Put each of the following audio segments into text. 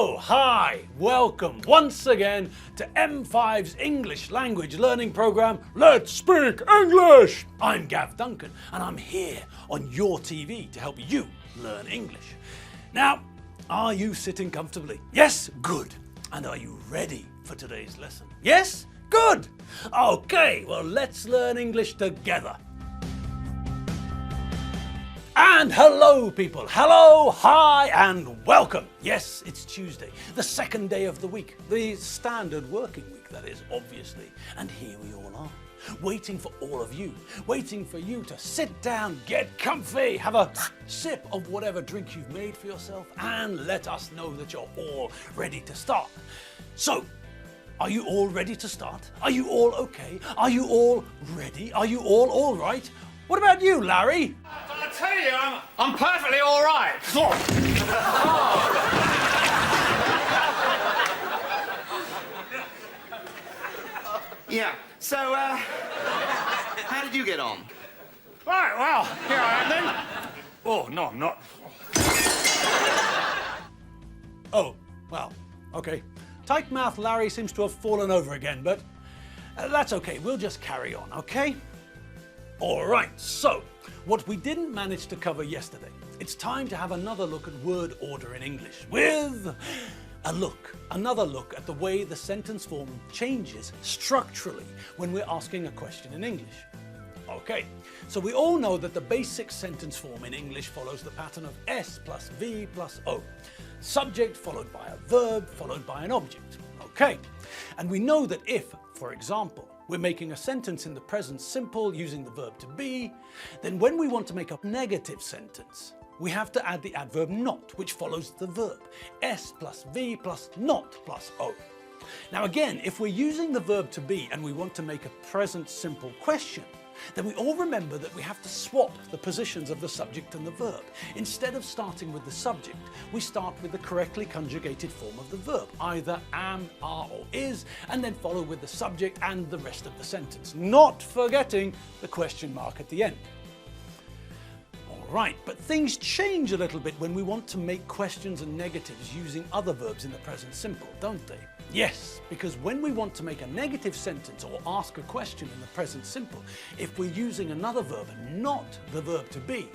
Hello, hi, welcome once again to M5's English language learning program, Let's Speak English! I'm Gav Duncan and I'm here on your TV to help you learn English. Now, are you sitting comfortably? Yes? Good. And are you ready for today's lesson? Yes? Good. Okay, well let's learn English together. And hello people, hello, hi and welcome. Yes, it's Tuesday, the second day of the week, the standard working week that is, obviously. And here we all are, waiting for all of you, waiting for you to sit down, get comfy, have a sip of whatever drink you've made for yourself and let us know that you're all ready to start. So, are you all ready to start? Are you all okay? Are you all ready? Are you all right? What about you, Larry? I tell you, I'm perfectly all right. Yeah, so, how did you get on? Right, well, here I am then. Oh, no, I'm not. Oh, well, okay. Tight mouth Larry seems to have fallen over again, but that's okay. We'll just carry on, okay? All right, so what we didn't manage to cover yesterday, it's time to have another look at word order in English with another look at the way the sentence form changes structurally when we're asking a question in English. Okay, so we all know that the basic sentence form in English follows the pattern of S plus V plus O. Subject followed by a verb followed by an object. Okay, and we know that if, for example, we're making a sentence in the present simple using the verb to be, then when we want to make a negative sentence, we have to add the adverb not, which follows the verb. S plus V plus not plus O. Now again, if we're using the verb to be and we want to make a present simple question, then we all remember that we have to swap the positions of the subject and the verb. Instead of starting with the subject, we start with the correctly conjugated form of the verb, either am, are, or is, and then follow with the subject and the rest of the sentence, not forgetting the question mark at the end. Right, but things change a little bit when we want to make questions and negatives using other verbs in the present simple, don't they? Yes, because when we want to make a negative sentence or ask a question in the present simple, if we're using another verb and not the verb to be,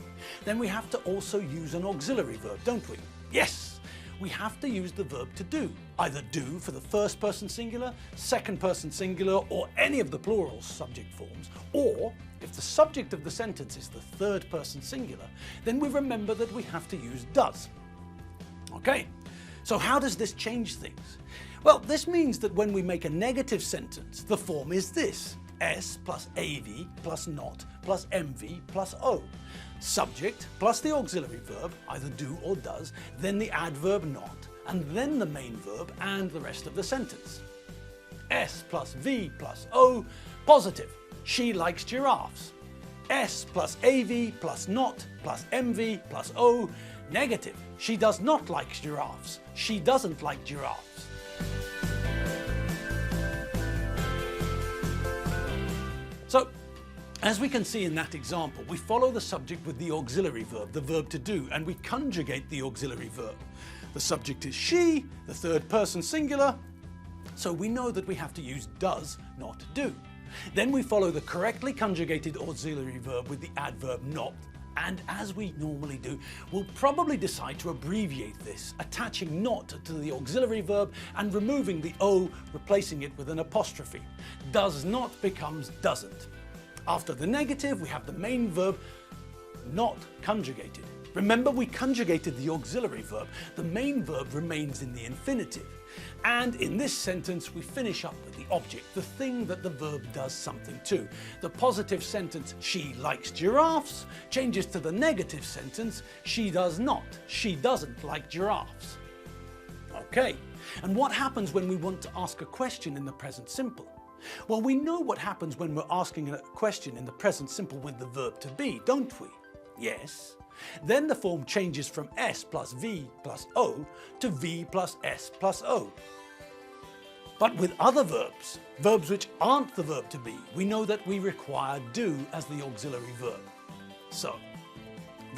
then we have to also use an auxiliary verb, don't we? Yes, we have to use the verb to do. Either do for the first person singular, second person singular, or any of the plural subject forms, or if the subject of the sentence is the third person singular, then we remember that we have to use does. Okay, so how does this change things? Well, this means that when we make a negative sentence, the form is this: S plus AV plus not plus MV plus O. Subject plus the auxiliary verb, either do or does, then the adverb not, and then the main verb and the rest of the sentence. S plus V plus O, positive. She likes giraffes. S plus AV plus not plus MV plus O, negative. She does not like giraffes. She doesn't like giraffes. So, as we can see in that example, we follow the subject with the auxiliary verb, the verb to do, and we conjugate the auxiliary verb. The subject is she, the third person singular, so we know that we have to use does, not do. Then we follow the correctly conjugated auxiliary verb with the adverb not, and as we normally do, we'll probably decide to abbreviate this, attaching not to the auxiliary verb and removing the O, replacing it with an apostrophe. Does not becomes doesn't. After the negative, we have the main verb not conjugated. Remember, we conjugated the auxiliary verb. The main verb remains in the infinitive. And in this sentence, we finish up with the object, the thing that the verb does something to. The positive sentence, she likes giraffes, changes to the negative sentence, she does not, she doesn't like giraffes. Okay, and what happens when we want to ask a question in the present simple? Well, we know what happens when we're asking a question in the present simple with the verb to be, don't we? Yes. Then the form changes from S plus V plus O to V plus S plus O. But with other verbs, verbs which aren't the verb to be, we know that we require do as the auxiliary verb. So,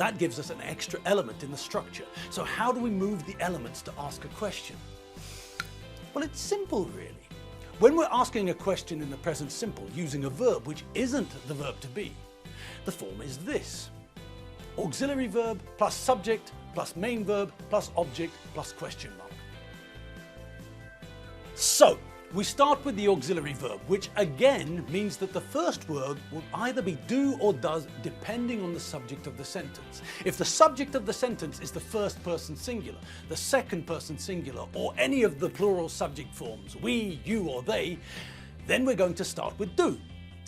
That gives us an extra element in the structure. So how do we move the elements to ask a question? Well, it's simple, really. When we're asking a question in the present simple using a verb which isn't the verb to be, the form is this: auxiliary verb plus subject plus main verb plus object plus question mark. So, we start with the auxiliary verb, which again means that the first word will either be do or does depending on the subject of the sentence. If the subject of the sentence is the first person singular, the second person singular, or any of the plural subject forms, we, you, or they, then we're going to start with do.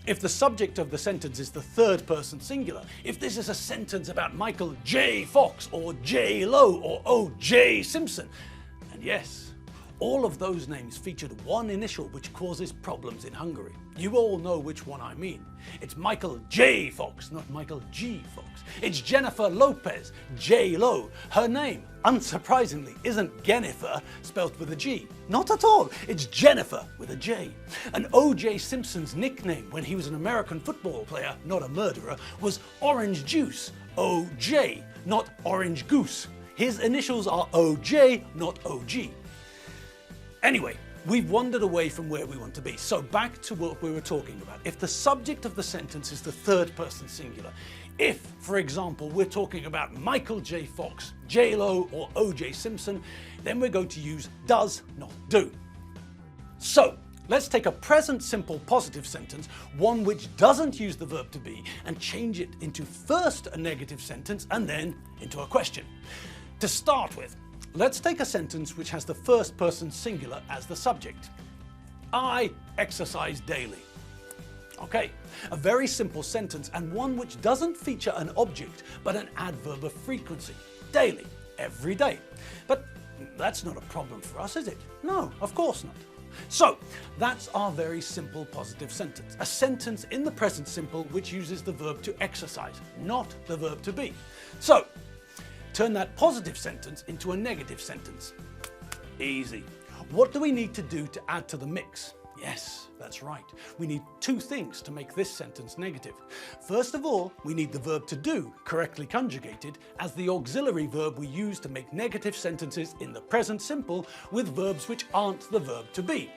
If the subject of the sentence is the third person singular, if this is a sentence about Michael J. Fox or J. Lowe or O.J. Simpson, and yes, all of those names featured one initial which causes problems in Hungary. You all know which one I mean. It's Michael J. Fox, not Michael G. Fox. It's Jennifer Lopez, J. Lo. Her name, unsurprisingly, isn't Jennifer spelt with a G. Not at all. It's Jennifer with a J. And O.J. Simpson's nickname when he was an American football player, not a murderer, was Orange Juice, O.J., not Orange Goose. His initials are O.J., not O.G. Anyway, we've wandered away from where we want to be, so back to what we were talking about. If the subject of the sentence is the third person singular, if, for example, we're talking about Michael J. Fox, J. Lo, or O.J. Simpson, then we're going to use does, not do. So, let's take a present simple positive sentence, one which doesn't use the verb to be, and change it into first a negative sentence and then into a question. To start with, let's take a sentence which has the first person singular as the subject. I exercise daily. Okay, a very simple sentence and one which doesn't feature an object but an adverb of frequency. Daily, every day. But that's not a problem for us, is it? No, of course not. So, that's our very simple positive sentence. A sentence in the present simple which uses the verb to exercise, not the verb to be. So, turn that positive sentence into a negative sentence. Easy. What do we need to do to add to the mix? Yes, that's right. We need two things to make this sentence negative. First of all, we need the verb to do, correctly conjugated, as the auxiliary verb we use to make negative sentences in the present simple with verbs which aren't the verb to be.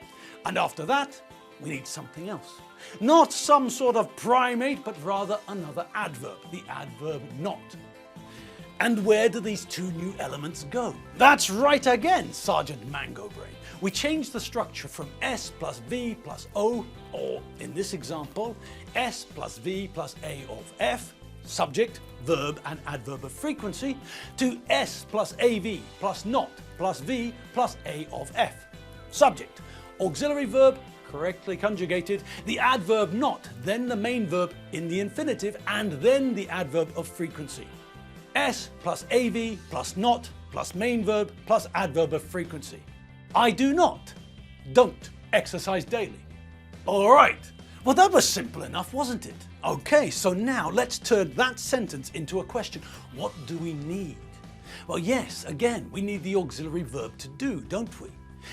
And after that, we need something else. Not some sort of primate, but rather another adverb, the adverb not. And where do these two new elements go? That's right again, Sergeant Mango Brain. We change the structure from S plus V plus O, or in this example, S plus V plus A of F, subject, verb and adverb of frequency, to S plus AV plus not plus V plus A of F, subject, auxiliary verb, correctly conjugated, the adverb not, then the main verb in the infinitive, and then the adverb of frequency. S plus AV plus not plus main verb plus adverb of frequency. I do not, don't exercise daily. All right, well that was simple enough, wasn't it? Okay, so now let's turn that sentence into a question. What do we need? Well, yes, again, we need the auxiliary verb to do, don't we?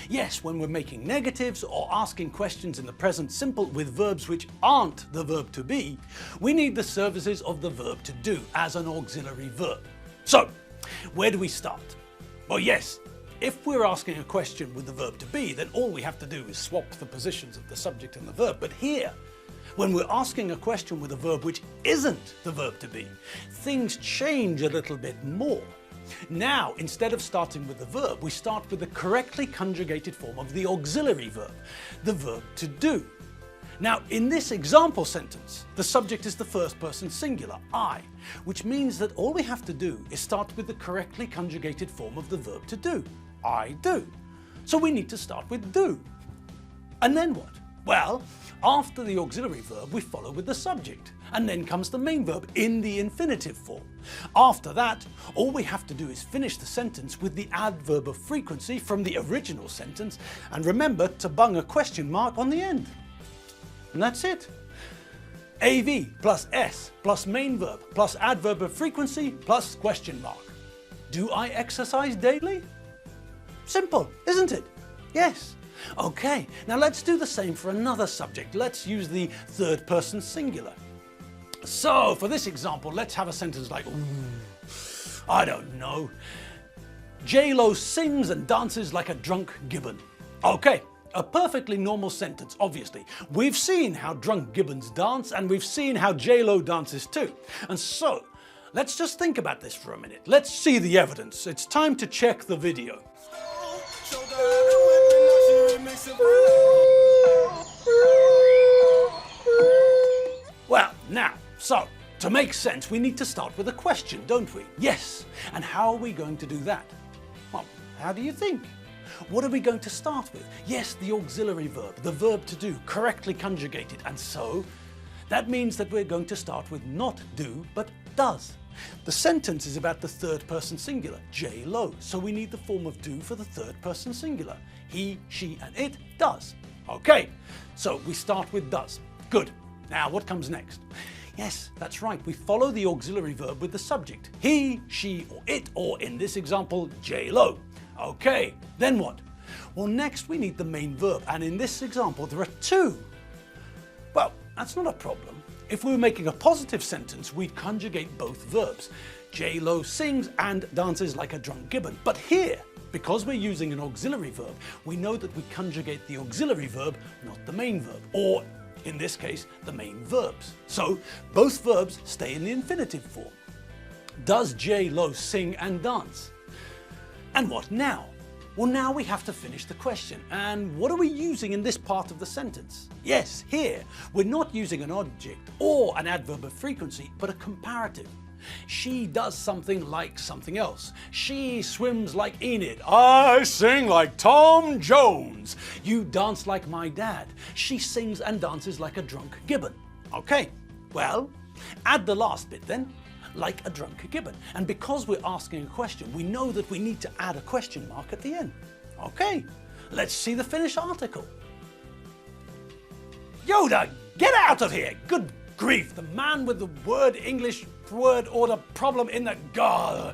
Yes, when we're making negatives or asking questions in the present simple with verbs which aren't the verb to be, we need the services of the verb to do as an auxiliary verb. So, where do we start? Well, yes, if we're asking a question with the verb to be, then all we have to do is swap the positions of the subject and the verb. But here, when we're asking a question with a verb which isn't the verb to be, things change a little bit more. Now, instead of starting with the verb, we start with the correctly conjugated form of the auxiliary verb, the verb to do. Now, in this example sentence, the subject is the first person singular, I, which means that all we have to do is start with the correctly conjugated form of the verb to do, I do. So we need to start with do. And then what? Well, after the auxiliary verb, we follow with the subject, and then comes the main verb in the infinitive form. After that, all we have to do is finish the sentence with the adverb of frequency from the original sentence, and remember to bung a question mark on the end. And that's it. AV plus S plus main verb plus adverb of frequency plus question mark. Do I exercise daily? Simple, isn't it? Yes. Okay, now let's do the same for another subject. Let's use the third person singular. So, for this example, let's have a sentence like, I don't know. J-Lo sings and dances like a drunk gibbon. Okay, a perfectly normal sentence, obviously. We've seen how drunk gibbons dance, and we've seen how J-Lo dances too. And so, let's just think about this for a minute. Let's see the evidence. It's time to check the video. Well, now, so, to make sense, we need to start with a question, don't we? Yes. And how are we going to do that? Well, how do you think? What are we going to start with? Yes, the auxiliary verb, the verb to do, correctly conjugated. And so, that means that we're going to start with not do, but does. The sentence is about the third person singular, J-Lo, so we need the form of do for the third person singular. He, she, and it does. Okay, so we start with does. Good. Now, what comes next? Yes, that's right, we follow the auxiliary verb with the subject. He, she, or it, or in this example, J-Lo. Okay, then what? Well, next we need the main verb, and in this example there are two. Well, that's not a problem. If we were making a positive sentence, we'd conjugate both verbs. J-Lo sings and dances like a drunk gibbon. But here, because we're using an auxiliary verb, we know that we conjugate the auxiliary verb, not the main verb, or in this case, the main verbs. So both verbs stay in the infinitive form. Does J-Lo sing and dance? And what now? Well, now we have to finish the question. And what are we using in this part of the sentence? Yes, here, we're not using an object or an adverb of frequency, but a comparative. She does something like something else. She swims like Enid. I sing like Tom Jones. You dance like my dad. She sings and dances like a drunk gibbon. Okay, well, add the last bit then. Like a drunk gibbon. And because we're asking a question, we know that we need to add a question mark at the end. Okay, let's see the finished article. Yoda, get out of here! Good grief, the man with the English word order problem in the Go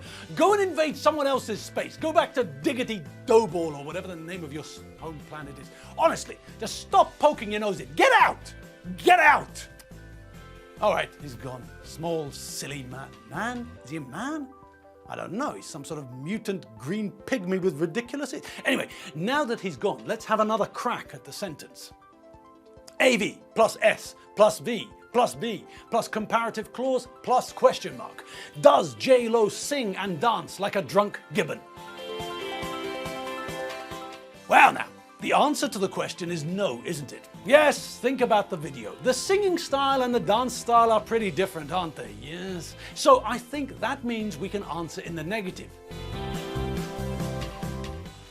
and invade someone else's space. Go back to Diggity Doughball or whatever the name of your home planet is. Honestly, just stop poking your nose in. Get out! Get out! All right, he's gone. Small, silly man. Man? Is he a man? I don't know. He's some sort of mutant green pygmy with ridiculous... Anyway, now that he's gone, let's have another crack at the sentence. AV plus S plus V plus B plus comparative clause plus question mark. Does J-Lo sing and dance like a drunk gibbon? Well now, the answer to the question is no, isn't it? Yes, think about the video. The singing style and the dance style are pretty different, aren't they? Yes. So I think that means we can answer in the negative.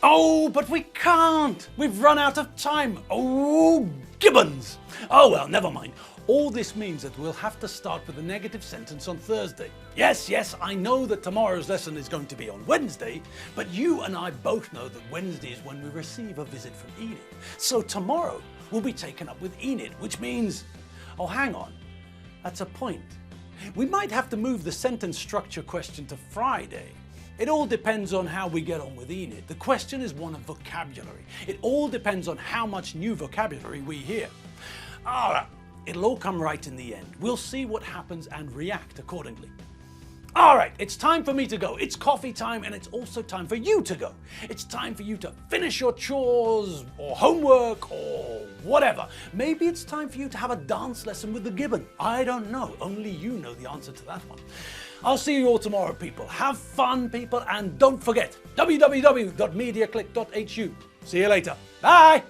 Oh, but we can't! We've run out of time! Oh, gibbons! Oh well, never mind. All this means that we'll have to start with a negative sentence on Thursday. Yes, I know that tomorrow's lesson is going to be on Wednesday, but you and I both know that Wednesday is when we receive a visit from Enid. So tomorrow will be taken up with Enid, which means, oh hang on, that's a point. We might have to move the sentence structure question to Friday. It all depends on how we get on with Enid. The question is one of vocabulary. It all depends on how much new vocabulary we hear. All right. It'll all come right in the end. We'll see what happens and react accordingly. All right, it's time for me to go. It's coffee time, and it's also time for you to go. It's time for you to finish your chores or homework or whatever. Maybe it's time for you to have a dance lesson with the gibbon. I don't know. Only you know the answer to that one. I'll see you all tomorrow, people. Have fun, people, and don't forget, www.mediaclick.hu. See you later. Bye.